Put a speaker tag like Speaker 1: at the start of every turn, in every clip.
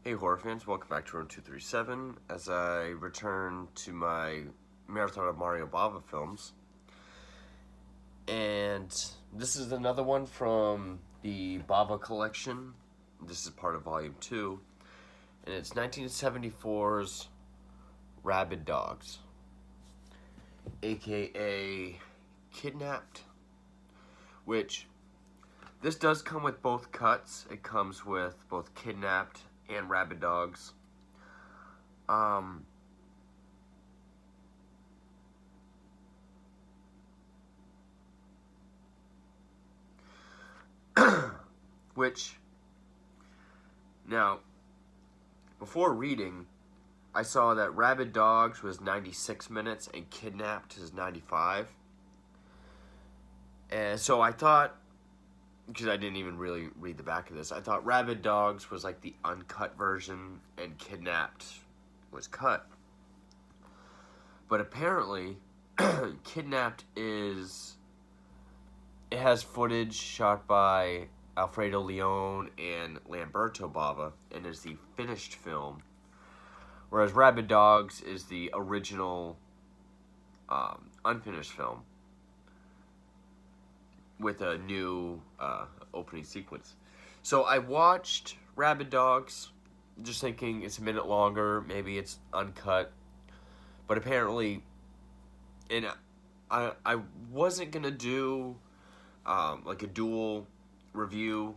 Speaker 1: Hey horror fans, welcome back to Room 237 as I return to my marathon of Mario Bava films. And this is another one from the Bava collection. This is part of Volume 2. And it's 1974's Rabid Dogs, aka Kidnapped, which this does come with both cuts. It comes with both Kidnapped and Rabid Dogs. Which, now, before reading, I saw that Rabid Dogs was 96 minutes and Kidnapped is 95. And so I thought, because I didn't even really read the back of this, I thought Rabid Dogs was like the uncut version and Kidnapped was cut. But apparently, Kidnapped it has footage shot by Alfredo Leone and Lamberto Bava and is the finished film. Whereas Rabid Dogs is the original unfinished film with a new opening sequence. So I watched Rabid Dogs, just thinking it's a minute longer, maybe it's uncut. But apparently, and I wasn't gonna do like a dual review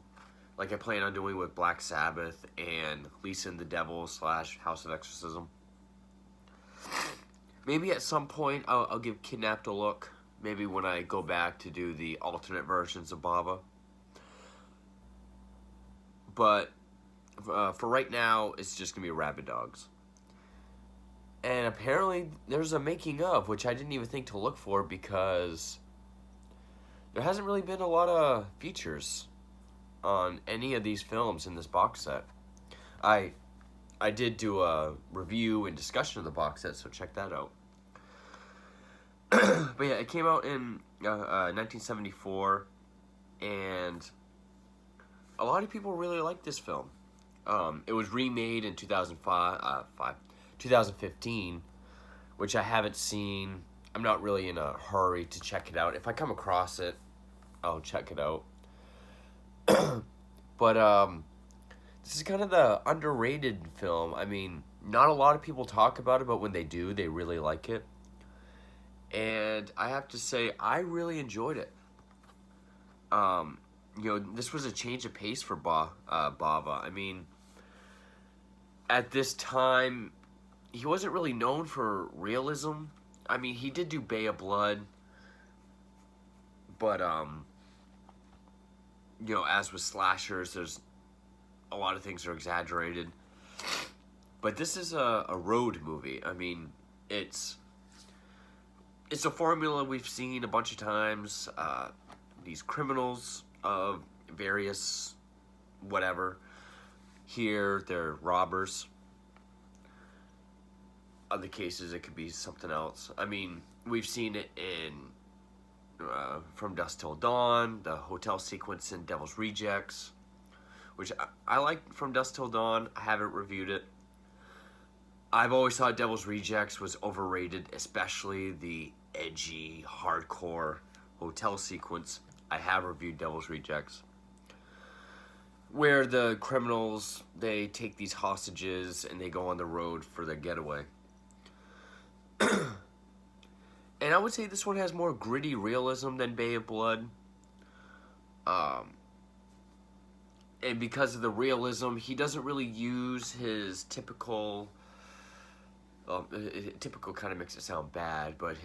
Speaker 1: like I plan on doing with Black Sabbath and Lisa and the Devil / House of Exorcism. Maybe at some point I'll give Kidnapped a look. Maybe when I go back to do the alternate versions of Bava. But for right now, it's just going to be Rabid Dogs. And apparently there's a making of, which I didn't even think to look for because there hasn't really been a lot of features on any of these films in this box set. I did do a review and discussion of the box set, so check that out. But yeah, it came out in 1974, and a lot of people really liked this film. It was remade in 2015, which I haven't seen. I'm not really in a hurry to check it out. If I come across it, I'll check it out. But this is kind of the underrated film. I mean, not a lot of people talk about it, but when they do, they really like it. And I have to say, I really enjoyed it. This was a change of pace for Bava. I mean, at this time, he wasn't really known for realism. I mean, he did do Bay of Blood, but, as with slashers, there's a lot of things are exaggerated. But this is a road movie. I mean, it's a formula we've seen a bunch of times. These criminals of various whatever. Here, they're robbers. Other cases, it could be something else. I mean, we've seen it in From Dusk Till Dawn, the hotel sequence in Devil's Rejects, which I like From Dusk Till Dawn. I haven't reviewed it. I've always thought Devil's Rejects was overrated, especially the edgy, hardcore hotel sequence. I have reviewed Devil's Rejects, where the criminals, they take these hostages and they go on the road for their getaway. And I would say this one has more gritty realism than Bay of Blood. And because of the realism, he doesn't really use his typical... typical kind of makes it sound bad, but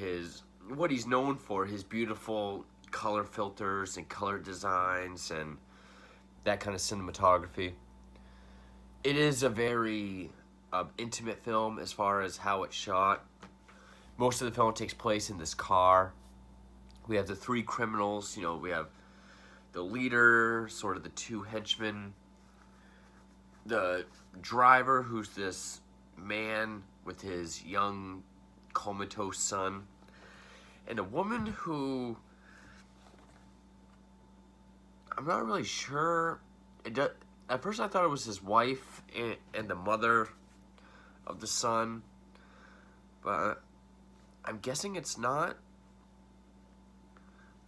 Speaker 1: what he's known for, his beautiful color filters and color designs and that kind of cinematography. It is a very intimate film as far as how it's shot. Most of the film takes place in this car. We have the three criminals. We have the leader, sort of the two henchmen, the driver, who's this man with his young comatose son, and a woman who I'm not really sure. At first, I thought it was his wife and the mother of the son, but I'm guessing it's not.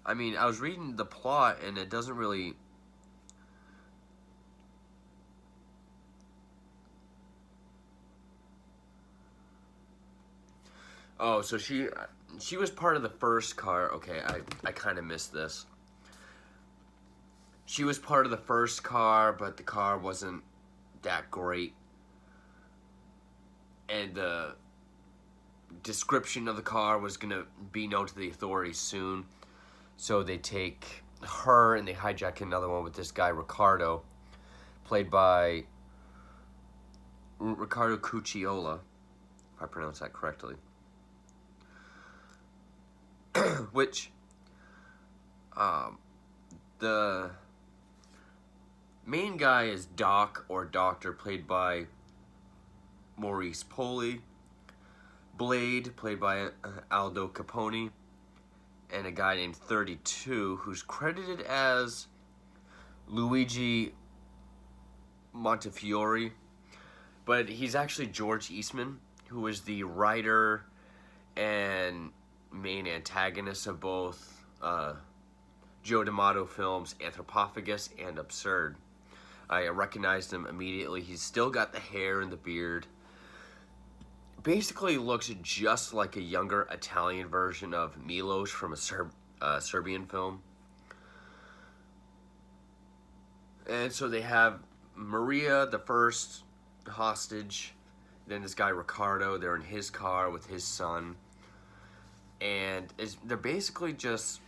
Speaker 1: I mean, I was reading the plot, and it doesn't really. Oh, so she was part of the first car. Okay, I kind of missed this. She was part of the first car, but the car wasn't that great. And the description of the car was going to be known to the authorities soon. So they take her and they hijack another one with this guy, Ricardo, played by Ricardo Cucciola, if I pronounce that correctly. Which, the main guy is Doc, or Doctor, played by Maurice Poli. Blade, played by Aldo Capone. And a guy named 32, who's credited as Luigi Montefiore. But he's actually George Eastman, who is the writer and main antagonist of both Joe D'Amato films Anthropophagus and Absurd. I recognized him immediately. He's still got the hair and the beard. Basically looks just like a younger Italian version of Milos from a Serbian film. And so they have Maria, the first hostage, then this guy Ricardo. They're in his car with his son, and they're basically just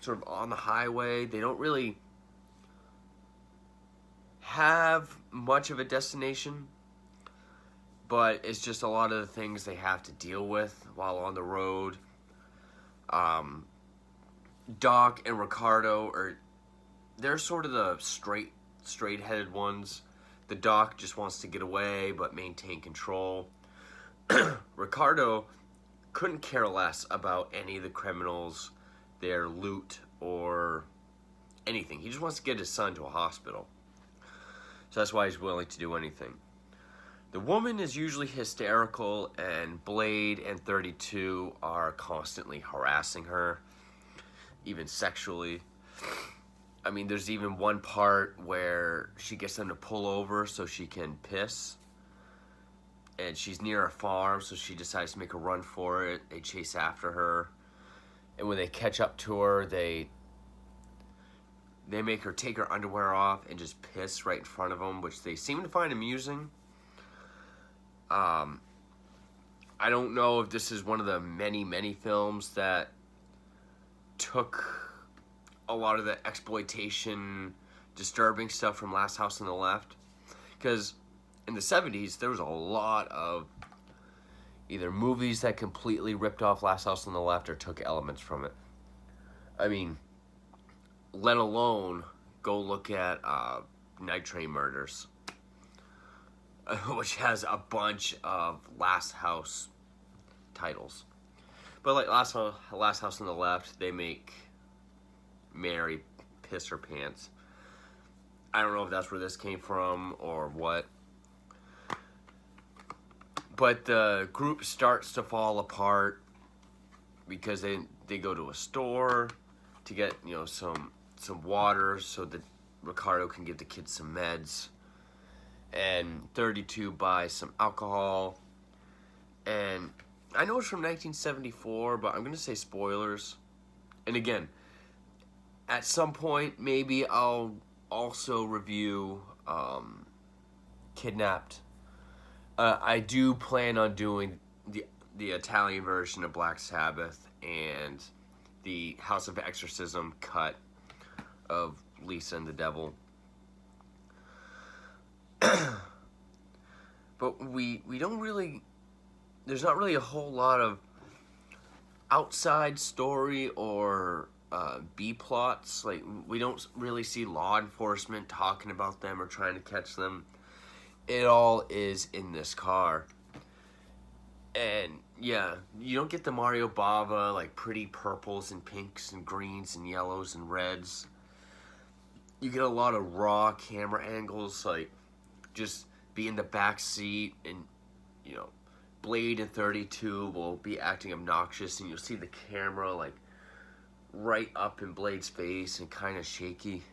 Speaker 1: sort of on the highway. They don't really have much of a destination, but it's just a lot of the things they have to deal with while on the road. Doc and Ricardo they're sort of the straight-headed ones. The Doc just wants to get away but maintain control. Ricardo couldn't care less about any of the criminals, their loot, or anything. He just wants to get his son to a hospital. So that's why he's willing to do anything. The woman is usually hysterical, and Blade and 32 are constantly harassing her, even sexually. I mean, there's even one part where she gets them to pull over so she can piss. And she's near a farm, so she decides to make a run for it. They chase after her. And when they catch up to her, they make her take her underwear off and just piss right in front of them, which they seem to find amusing. I don't know if this is one of the many films that took a lot of the exploitation, disturbing stuff from Last House on the Left. Because in the 70s, there was a lot of either movies that completely ripped off Last House on the Left or took elements from it. I mean, let alone go look at Night Train Murders, which has a bunch of Last House titles. But like Last House on the Left, they make Mary piss her pants. I don't know if that's where this came from or what. But the group starts to fall apart because they go to a store to get, some water so that Ricardo can give the kids some meds. And 32 buys some alcohol. And I know it's from 1974, but I'm going to say spoilers. And again, at some point, maybe I'll also review Kidnapped. I do plan on doing the Italian version of Black Sabbath and the House of Exorcism cut of Lisa and the Devil. But we don't really... There's not really a whole lot of outside story or B-plots. Like, we don't really see law enforcement talking about them or trying to catch them. It all is in this car. And, yeah, you don't get the Mario Bava, like, pretty purples and pinks and greens and yellows and reds. you get a lot of raw camera angles, like just be in the back seat, and you know, Blade and 32 will be acting obnoxious, and you'll see the camera like right up in Blade's face and kind of shaky.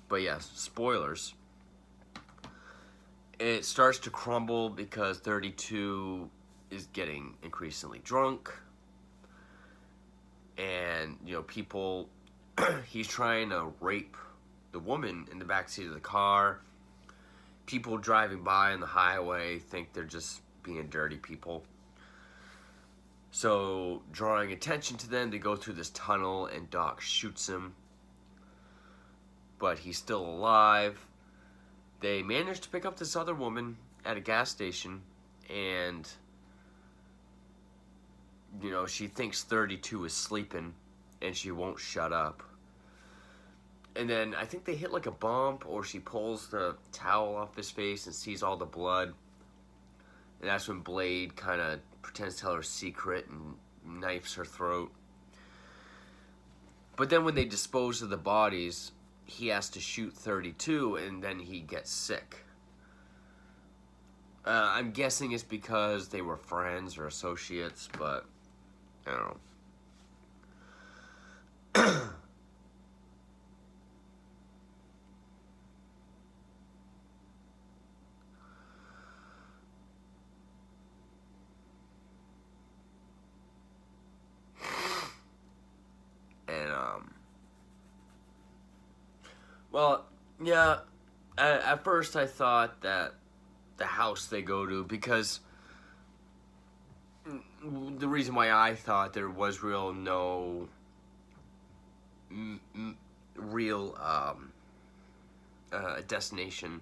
Speaker 1: But yeah, spoilers. It starts to crumble because 32 is getting increasingly drunk, and you know, people he's trying to rape the woman in the backseat of the car. People driving by on the highway think they're just being dirty people. So, drawing attention to them, they go through this tunnel and Doc shoots him. But he's still alive. They manage to pick up this other woman at a gas station, and you know, she thinks 32 is sleeping and she won't shut up. And then I think they hit like a bump, or she pulls the towel off his face and sees all the blood. And that's when Blade kind of pretends to tell her secret and knifes her throat. But then when they dispose of the bodies, he has to shoot 32, and then he gets sick. I'm guessing it's because they were friends or associates, but I don't know. Well, yeah, at first I thought that the house they go to, because the reason why I thought there was real destination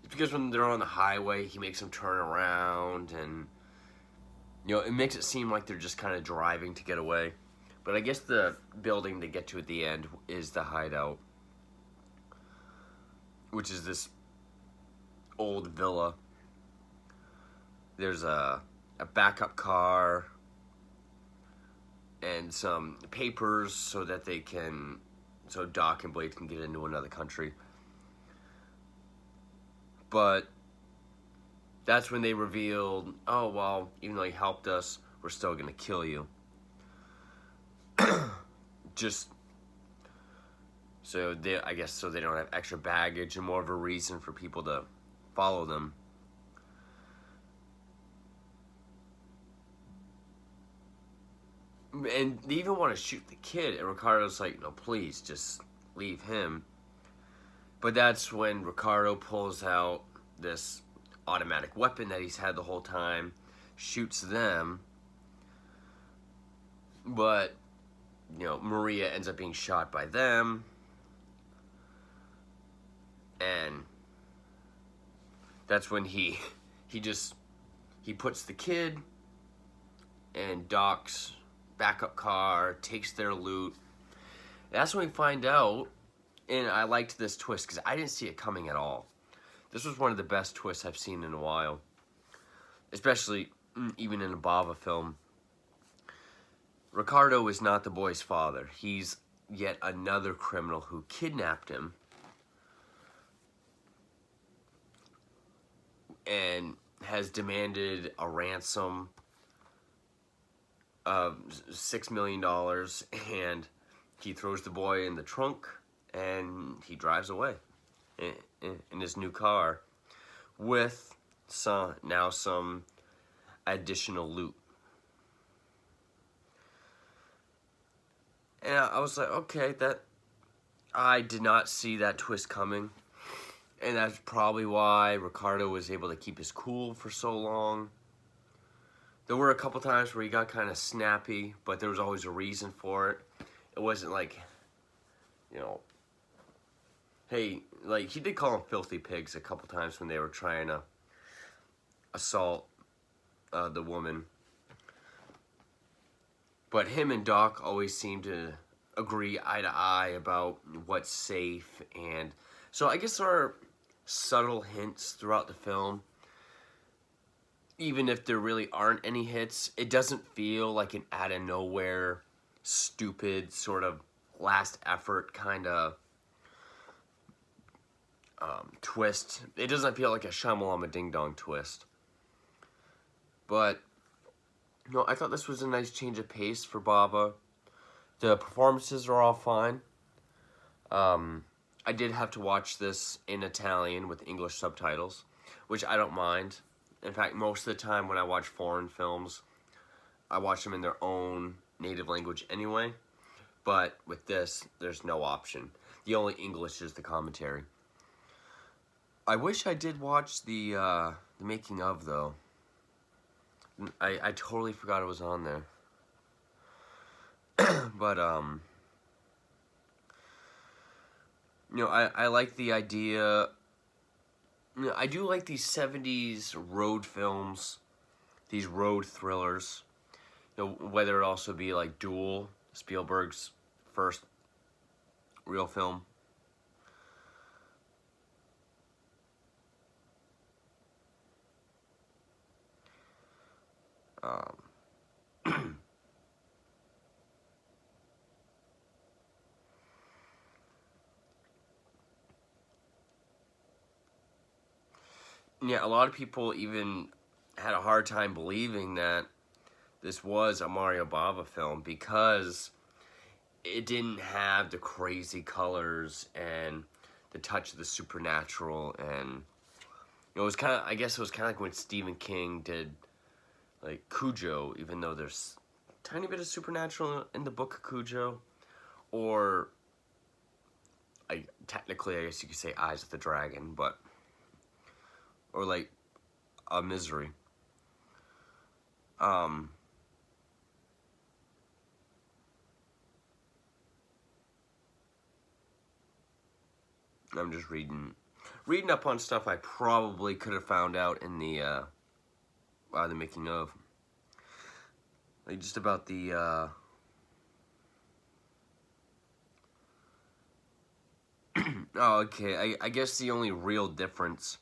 Speaker 1: is because when they're on the highway, he makes them turn around, and you know, it makes it seem like they're just kind of driving to get away. But I guess the building they get to at the end is the hideout, which is this old villa. There's a backup car and some papers so Doc and Blade can get into another country. But that's when they revealed, oh, well, even though he helped us, we're still going to kill you. Just so they don't have extra baggage and more of a reason for people to follow them. And they even want to shoot the kid, and Ricardo's like, no, please, just leave him. But that's when Ricardo pulls out this automatic weapon that he's had the whole time, shoots them, but, you know, Maria ends up being shot by them, and that's when he puts the kid in Doc's backup car, takes their loot. That's when we find out, and I liked this twist because I didn't see it coming at all. This was one of the best twists I've seen in a while, especially even in a Bava film. Ricardo is not the boy's father. He's yet another criminal who kidnapped him and has demanded a ransom of $6 million, and he throws the boy in the trunk and he drives away in his new car with some additional loot. And I was like, okay, I did not see that twist coming. And that's probably why Ricardo was able to keep his cool for so long. There were a couple times where he got kind of snappy, but there was always a reason for it. It wasn't like, you know, hey, like, he did call them filthy pigs a couple times when they were trying to assault the woman. But him and Doc always seem to agree eye to eye about what's safe. And so I guess there are subtle hints throughout the film. Even if there really aren't any hits, it doesn't feel like an out of nowhere, stupid sort of last effort kind of twist. It doesn't feel like a Shyamalama Ding Dong twist. But, no, I thought this was a nice change of pace for Bava. The performances are all fine. I did have to watch this in Italian with English subtitles, which I don't mind. In fact, most of the time when I watch foreign films, I watch them in their own native language anyway. But with this, there's no option. The only English is the commentary. I wish I did watch the making of, though. I totally forgot it was on there. But, you know, I like the idea. You know, I do like these 70s road films, these road thrillers. You know, whether it also be like Duel, Spielberg's first real film. Yeah, a lot of people even had a hard time believing that this was a Mario Bava film because it didn't have the crazy colors and the touch of the supernatural, and it was kind of, I guess it was kind of like when Stephen King did like Cujo, even though there's a tiny bit of supernatural in the book of Cujo, or technically I guess you could say Eyes of the Dragon, but or like a Misery. I'm just reading up on stuff I probably could have found out in the making of. Like just about the oh, okay. I guess the only real difference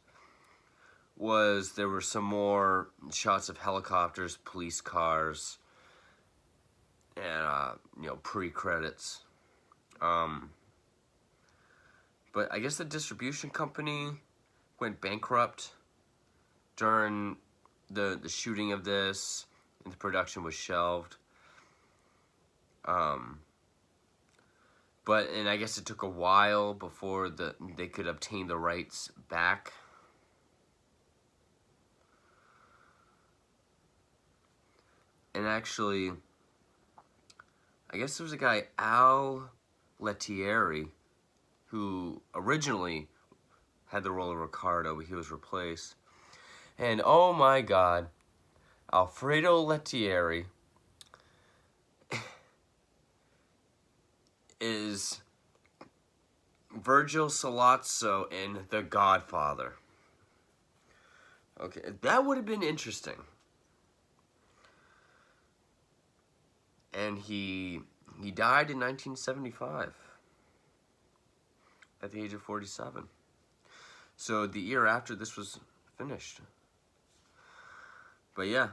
Speaker 1: was there were some more shots of helicopters, police cars, and you know, pre-credits. But I guess the distribution company went bankrupt during the shooting of this, and the production was shelved. But I guess it took a while before they could obtain the rights back. And actually, I guess there was a guy, Al Lettieri, who originally had the role of Ricardo, but he was replaced. And oh my God, Alfredo Lettieri is Virgil Sollozzo in The Godfather. Okay, that would have been interesting. And he died in 1975 at the age of 47. So the year after this was finished. But yeah,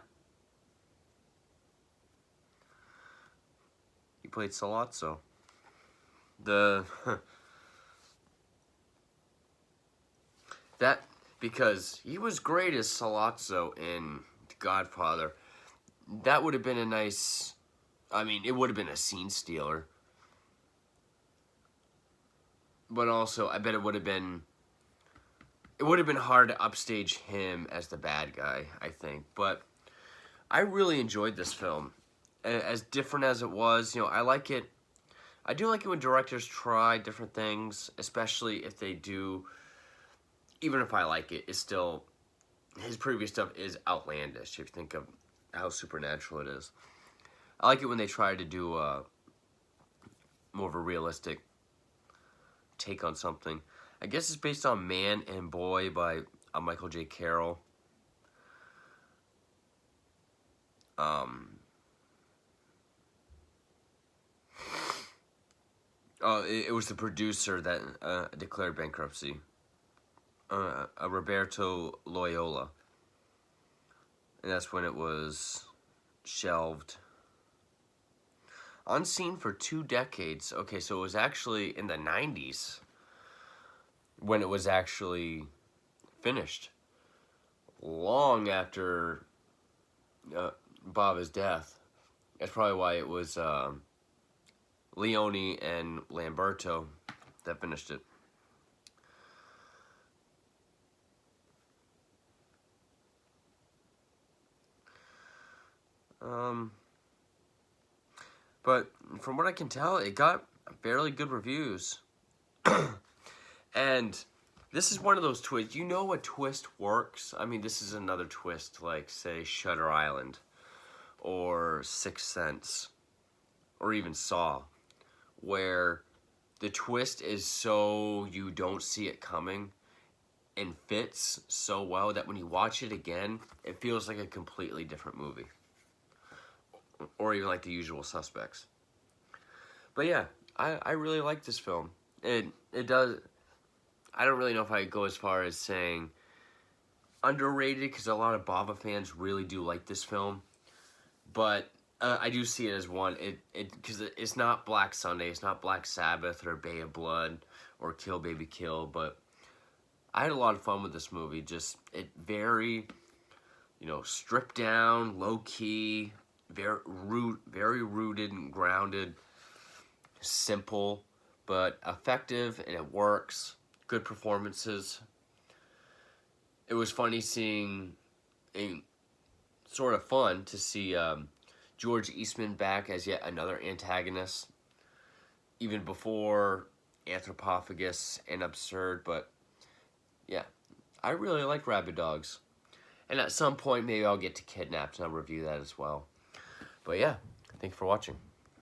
Speaker 1: he played Sollozzo. That because he was great as Sollozzo in The Godfather. That would have been a nice. I mean, it would have been a scene stealer. But also, I bet it would have been hard to upstage him as the bad guy, I think. But I really enjoyed this film. As different as it was, you know, I like it. I do like it when directors try different things, especially if they do, even if I like it, it's still, his previous stuff is outlandish, if you think of how supernatural it is. I like it when they try to do more of a realistic take on something. I guess it's based on Man and Boy by Michael J. Carroll. It was the producer that declared bankruptcy. Roberto Loyola. And that's when it was shelved. unseen for 2 decades. Okay, so it was actually in the 90s when it was actually finished. Long after Bava's death. That's probably why it was Leone and Lamberto that finished it. But from what I can tell, it got fairly good reviews. And this is one of those twists. You know a twist works. I mean, this is another twist, like, say, Shutter Island or Sixth Sense or even Saw, where the twist is so you don't see it coming and fits so well that when you watch it again, it feels like a completely different movie. Or even like The Usual Suspects. But yeah, I really like this film. It does. I don't really know if I go as far as saying underrated, because a lot of Bava fans really do like this film. But I do see it as one. Because it's not Black Sunday, it's not Black Sabbath or Bay of Blood or Kill Baby Kill. But I had a lot of fun with this movie. Just very, stripped down, low key, very rooted and grounded, simple, but effective, and it works. Good performances. It was funny seeing, sort of fun to see George Eastman back as yet another antagonist, even before Anthropophagus and Absurd. But yeah, I really like Rabid Dogs. And at some point, maybe I'll get to Kidnapped and I'll review that as well. But yeah, thank you for watching.